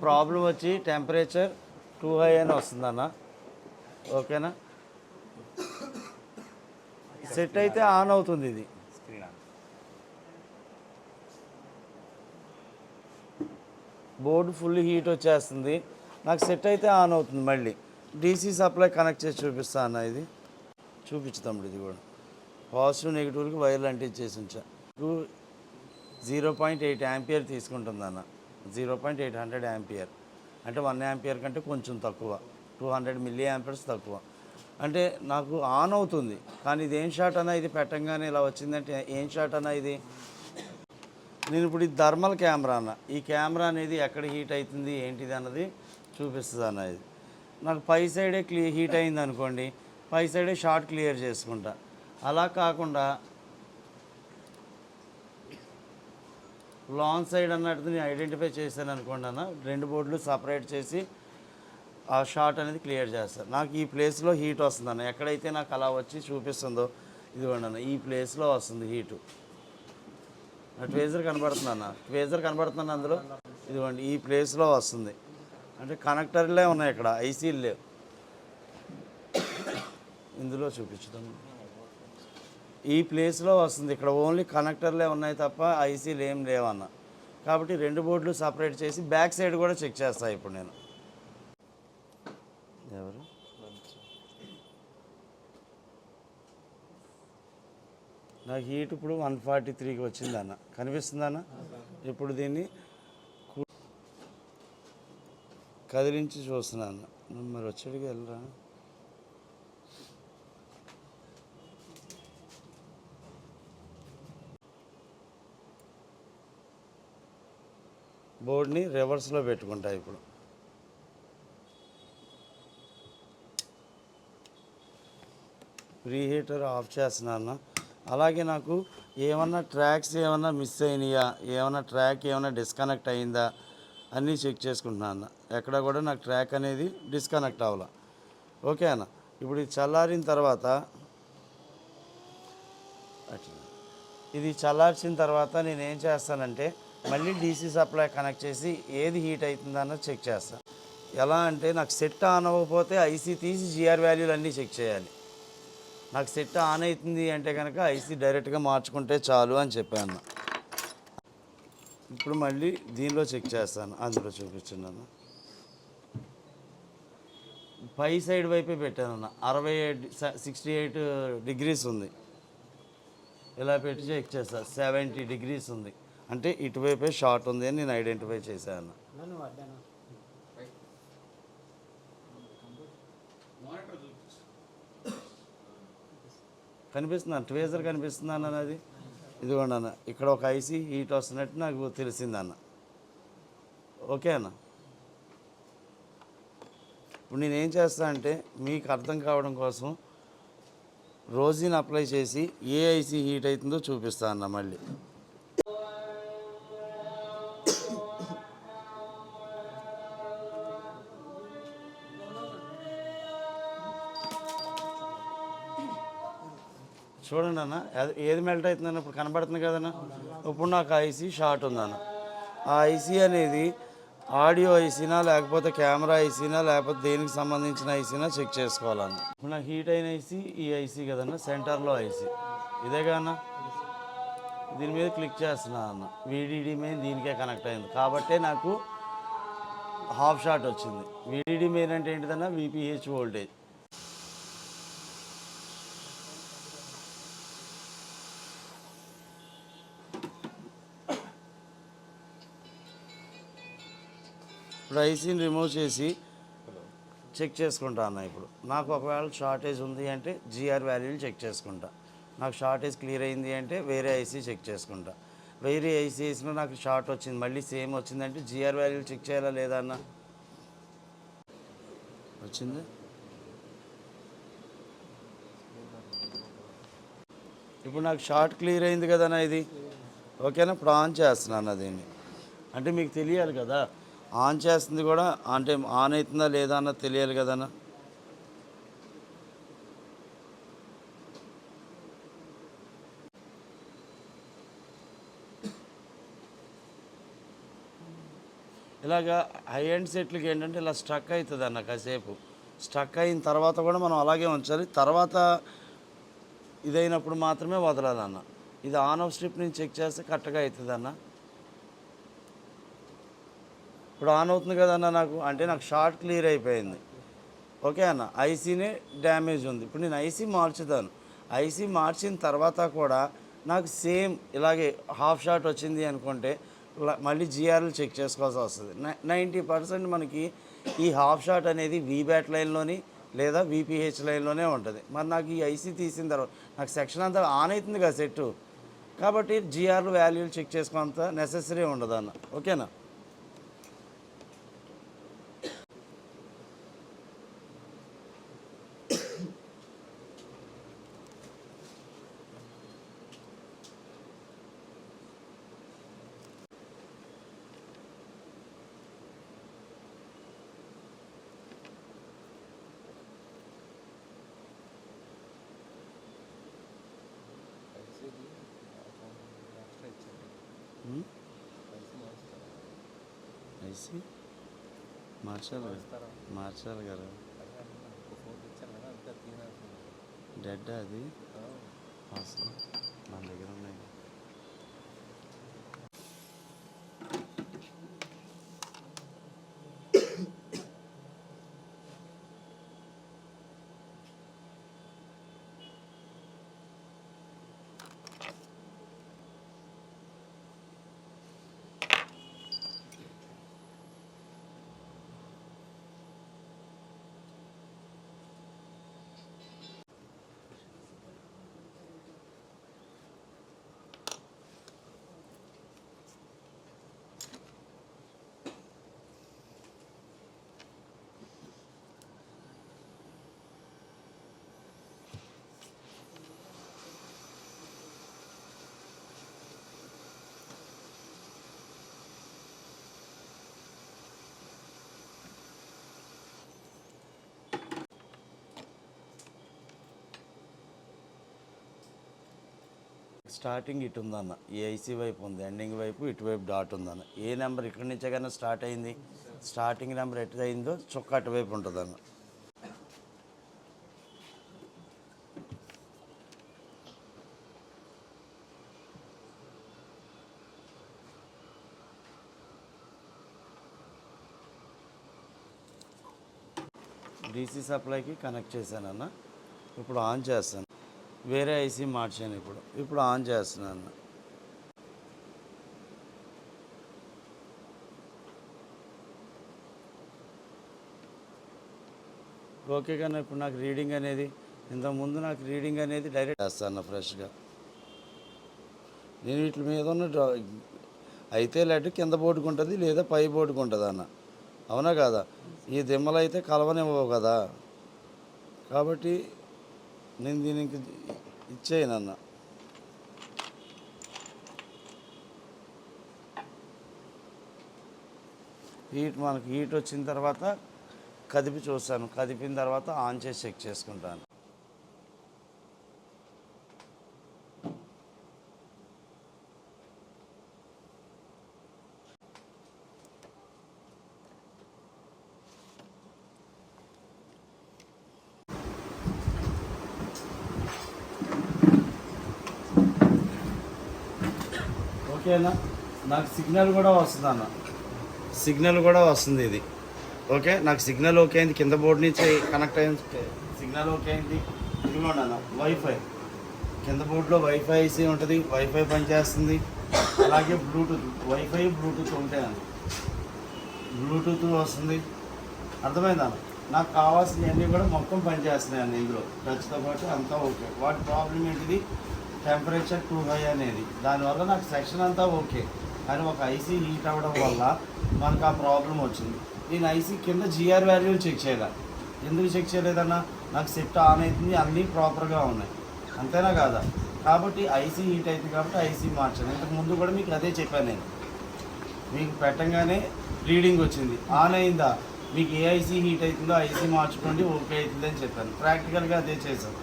Problem వచ్చి temperature two high అని వస్తుందన్న. ఓకేనా, సెట్ అయితే ఆన్ అవుతుంది. ఇది బోర్డు ఫుల్ హీట్ వచ్చేస్తుంది. నాకు సెట్ అయితే ఆన్ అవుతుంది. మళ్ళీ డీసీ సప్లై కనెక్ట్ చేసి చూపిస్తా అన్న. ఇది చూపించుతాం. ఇది కూడా పాజిటివ్ నెగిటివ్కి వైర్లు అంటించేసి ఉంచా. 0.8 యాంపియర్ తీసుకుంటుంది అన్న. 0.800 యాంపియర్ అంటే 1 యాంపియర్ కంటే కొంచెం తక్కువ, 200 మిల్లీ యాంపియర్స్ తక్కువ. అంటే నాకు ఆన్ అవుతుంది. కానీ ఇది ఏం షాట్ అన్న, ఇది పెట్టంగానే ఇలా వచ్చిందంటే ఏం షాట్ అన్న ఇది? నేను ఇప్పుడు ఇది థర్మల్ కెమెరా అన్న. ఈ కెమెరా అనేది ఎక్కడ హీట్ అవుతుంది ఏంటిది అన్నది చూపిస్తుంది అన్న. ఇది నాకు పై సైడే హీట్ అయింది అనుకోండి, పై సైడే షార్ట్ క్లియర్ చేసుకుంటా. అలా కాకుండా లాంగ్ సైడ్ అన్నట్టు నేను ఐడెంటిఫై చేశాను అనుకోండి అన్న, 2 బోర్డులు సపరేట్ చేసి ఆ షార్ట్ అనేది క్లియర్ చేస్తాను. నాకు ఈ ప్లేస్లో హీట్ వస్తుంది అన్న. ఎక్కడైతే నాకు అలా వచ్చి చూపిస్తుందో ఇదిగోండి అన్న, ఈ ప్లేస్లో వస్తుంది హీటు. ట్వేజర్ కనబడుతుంది అన్న, ట్వేజర్ కనబడుతుంది అందులో. ఇదిగోండి ఈ ప్లేస్లో వస్తుంది. అంటే కనెక్టర్లే ఉన్నాయి ఇక్కడ, ఐసీలు లేవు. ఇందులో చూపించుతాను. ఈ ప్లేస్లో వస్తుంది. ఇక్కడ ఓన్లీ కనెక్టర్లే ఉన్నాయి తప్ప ఐసీలు ఏం లేవన్న. కాబట్టి 2 బోర్డులు సపరేట్ చేసి బ్యాక్ సైడ్ కూడా చెక్ చేస్తాను ఇప్పుడు నేను. ఎవరు నాకు హీట్ ఇప్పుడు 143కి వచ్చిందన్న. కనిపిస్తుందన్న? ఇప్పుడు దీన్ని కదిలించి చూస్తున్నాను. మరి వచ్చేటికి వెళ్ళరా? బోర్డ్ని రివర్స్లో పెట్టుకుంటా ఇప్పుడు. ప్రీ హీటర్ ఆఫ్ చేస్తున్నాను. అలాగే నాకు ఏమన్నా ట్రాక్స్ ఏమన్నా మిస్ అయినాయా, ఏమన్నా ట్రాక్ ఏమన్నా డిస్కనెక్ట్ అయిందా అన్నీ చెక్ చేసుకుంటున్నాను. ఎక్కడ కూడా నాకు ట్రాక్ అనేది డిస్కనెక్ట్ అవ్వాల. ఓకే అన్న. ఇప్పుడు ఇది చల్లారిన తర్వాత, ఇది చల్లార్చిన తర్వాత నేను ఏం చేస్తానంటే మళ్ళీ డీసీ సప్లై కనెక్ట్ చేసి ఏది హీట్ అవుతుందన్నది చెక్ చేస్తాను. ఎలా అంటే నాకు సెట్ ఆన్ అవ్వకపోతే ఐసీ తీసి జిఆర్ వాల్యూలు అన్నీ చెక్ చేయాలి. నాకు సెట్ ఆన్ అవుతుంది అంటే కనుక ఐసీ డైరెక్ట్గా మార్చుకుంటే చాలు అని చెప్పాను. ఇప్పుడు మళ్ళీ దీనిలో చెక్ చేస్తాను. అందులో చూపించున్నాను. పై సైడ్ వైపే పెట్టానన్న. 68 డిగ్రీస్ ఉంది. ఇలా పెట్టి చెక్ చేస్తాను. 70 డిగ్రీస్ ఉంది అంటే ఇటువైపే షార్ట్ ఉంది అని నేను ఐడెంటిఫై చేశాను. కనిపిస్తుందా? ట్వేజర్ కనిపిస్తుందా అన్న? అది ఇదిగోండి అన్న, ఇక్కడ ఒక ఐసీ హీట్ వస్తున్నట్టు నాకు తెలిసిందన్న. ఓకే అన్న. ఇప్పుడు నేనేం చేస్తాను అంటే మీకు అర్థం కావడం కోసం రోజీని అప్లై చేసి ఏ ఐసీ హీట్ అవుతుందో చూపిస్తాను అన్న. మళ్ళీ చూడండి అన్న, ఏది మెల్ట్ అవుతుందన్న ఇప్పుడు కనబడుతుంది కదన్న. ఇప్పుడు నాకు ఐసీ షార్ట్ ఉందన్న. ఆ ఐసీ అనేది ఆడియో ఐసీనా లేకపోతే కెమెరా ఐసీనా లేకపోతే దేనికి సంబంధించిన ఐసీనా చెక్ చేసుకోవాలన్న. ఇప్పుడు నాకు హీట్ అయిన ఐసీ ఈ ఐసీ కదన్న, సెంటర్లో ఐసీ ఇదేగా అన్న. దీని మీద క్లిక్ చేస్తున్నా అన్న. వీడిడి మెయిన్ దీనికే కనెక్ట్ అయింది కాబట్టే నాకు హాఫ్ షాట్ వచ్చింది. వీడిడి మెయిన్ అంటే ఏంటిదన్న? VPH voltage. ఇప్పుడు ఐసీని రిమూవ్ చేసి చెక్ చేసుకుంటా అన్న. ఇప్పుడు నాకు ఒకవేళ షార్టేజ్ ఉంది అంటే జిఆర్ వాల్యూలు చెక్ చేసుకుంటా. నాకు షార్టేజ్ క్లియర్ అయింది అంటే వేరే ఐసీ చెక్ చేసుకుంటా. వేరే ఐసీ వేసినా నాకు షార్ట్ వచ్చింది మళ్ళీ సేమ్ వచ్చిందంటే జిఆర్ వాల్యూలు చెక్ చేయాలా లేదా అన్న? వచ్చింది. ఇప్పుడు నాకు షార్ట్ క్లియర్ అయింది కదన్నా ఇది. ఓకేనా. ఇప్పుడు ఆన్ చేస్తున్నాను దీన్ని. అంటే మీకు తెలియాలి కదా ఆన్ చేస్తుంది కూడా, అంటే ఆన్ అవుతుందా లేదా అన్నది తెలియాలి కదన్నా. ఇలాగా హై ఎండ్ సెట్లకి ఏంటంటే ఇలా స్ట్రక్ అవుతుంది అన్న కాసేపు. స్ట్రక్ అయిన తర్వాత కూడా మనం అలాగే ఉంచాలి. తర్వాత ఇదైనప్పుడు మాత్రమే వదలాలన్న. ఇది ఆన్ ఆఫ్ స్ట్రిప్ నుంచి చెక్ చేస్తే కరెక్ట్గా అవుతుందన్న. ఇప్పుడు ఆన్ అవుతుంది కదన్న నాకు, అంటే నాకు షార్ట్ క్లియర్ అయిపోయింది. ఓకే అన్న, ఐసీనే డ్యామేజ్ ఉంది. ఇప్పుడు నేను ఐసీ మార్చుతాను. ఐసీ మార్చిన తర్వాత కూడా నాకు సేమ్ ఇలాగే హాఫ్ షాట్ వచ్చింది అనుకుంటే మళ్ళీ జిఆర్ఎల్ చెక్ చేసుకోవాల్సి వస్తుంది. 90% మనకి ఈ హాఫ్ షాట్ అనేది వీబ్యాట్ లైన్లోని లేదా వీపీహెచ్ లైన్లోనే ఉంటుంది. మరి నాకు ఈ ఐసీ తీసిన తర్వాత నాకు సెక్షన్ అంతా ఆన్ అవుతుంది కదా సెట్టు, కాబట్టి జిఆర్లు వాల్యూలు చెక్ చేసుకోంత నెసెసరీ ఉండదు అన్న. ఓకేనా? ఐసీ మార్చాలి కదా. డెడ్ అది అసలు మన దగ్గర ఉన్నాయి. స్టార్టింగ్ ఇటు ఉందన్న, ఈ ఐసీ వైపు ఉంది, ఎండింగ్ వైపు ఇటువైపు డాట్ ఉందన్న. ఏ నెంబర్ ఇక్కడి నుంచే కన్నా స్టార్ట్ అయింది, స్టార్టింగ్ నెంబర్ ఎటు అయిందో చొక్క అటువైపు ఉంటుందన్న. డీసీ సప్లైకి కనెక్ట్ చేశానన్న. ఇప్పుడు ఆన్ చేస్తాను. వేరే ఐసీ మార్చాను. ఇప్పుడు ఆన్ చేస్తున్నాను. ఓకే కన్నా ఇప్పుడు నాకు రీడింగ్ అనేది, ఇంతకుముందు నాకు రీడింగ్ అనేది డైరెక్ట్ చేస్తాను ఫ్రెష్గా. నేను వీటి మీద ఉన్న అయితే లెట్ కింద బోర్డుకు ఉంటుంది లేదా పై బోర్డుకు ఉంటుంది అన్న. అవునా కదా? ఈ దిమ్మలు అయితే కలవనివ్వవు కదా, కాబట్టి నేను దీనికి ఇచ్చేయనన్న. మనకి హీట్ వచ్చిన తర్వాత కదిపి చూస్తాను. కదిపిన తర్వాత ఆన్ చేసి చెక్ చేసుకుంటాను. ఓకేనా? నాకు సిగ్నల్ కూడా వస్తుంది అన్న, సిగ్నల్ కూడా వస్తుంది ఇది. ఓకే, నాకు సిగ్నల్ ఓకే అయింది. కింద బోర్డు నుంచి కనెక్ట్ అయింది, సిగ్నల్ ఓకే అయింది. ఇదిగోండి అన్న వైఫై, కింద బోర్డులో వైఫై ఐసీ ఉంటుంది, వైఫై పనిచేస్తుంది. అలాగే బ్లూటూత్, వైఫై బ్లూటూత్ ఉంటాయన్న, బ్లూటూత్ వస్తుంది. అర్థమైందన్న? నాకు కావాల్సినవన్నీ కూడా మొత్తం పనిచేస్తున్నాయి అన్న ఇందులో, టచ్తో పాటు అంతా ఓకే. వాటి ప్రాబ్లం ఏంటిది, టెంపరేచర్ టూ హై అనేది. దానివల్ల నాకు సెక్షన్ అంతా ఓకే, కానీ ఒక ఐసీ హీట్ అవ్వడం వల్ల మనకు ఆ ప్రాబ్లం వచ్చింది. నేను ఐసీ కింద జిఆర్ వాల్యూలు చెక్ చేయాలి. ఎందుకు చెక్ చేయలేదన్నా, నాకు సెట్ ఆన్ అవుతుంది, అన్నీ ప్రాపర్గా ఉన్నాయి, అంతేనా కాదా? కాబట్టి ఐసీ హీట్ అవుతుంది కాబట్టి ఐసీ మార్చాను. ఇంతకు ముందు కూడా మీకు అదే చెప్పాను నేను. మీకు పెట్టంగానే రీడింగ్ వచ్చింది, ఆన్ అయిందా, మీకు ఏ ఐసీ హీట్ అవుతుందో ఐసీ మార్చుకోండి, ఓకే అవుతుంది అని చెప్పాను. ప్రాక్టికల్గా అదే చేశాను.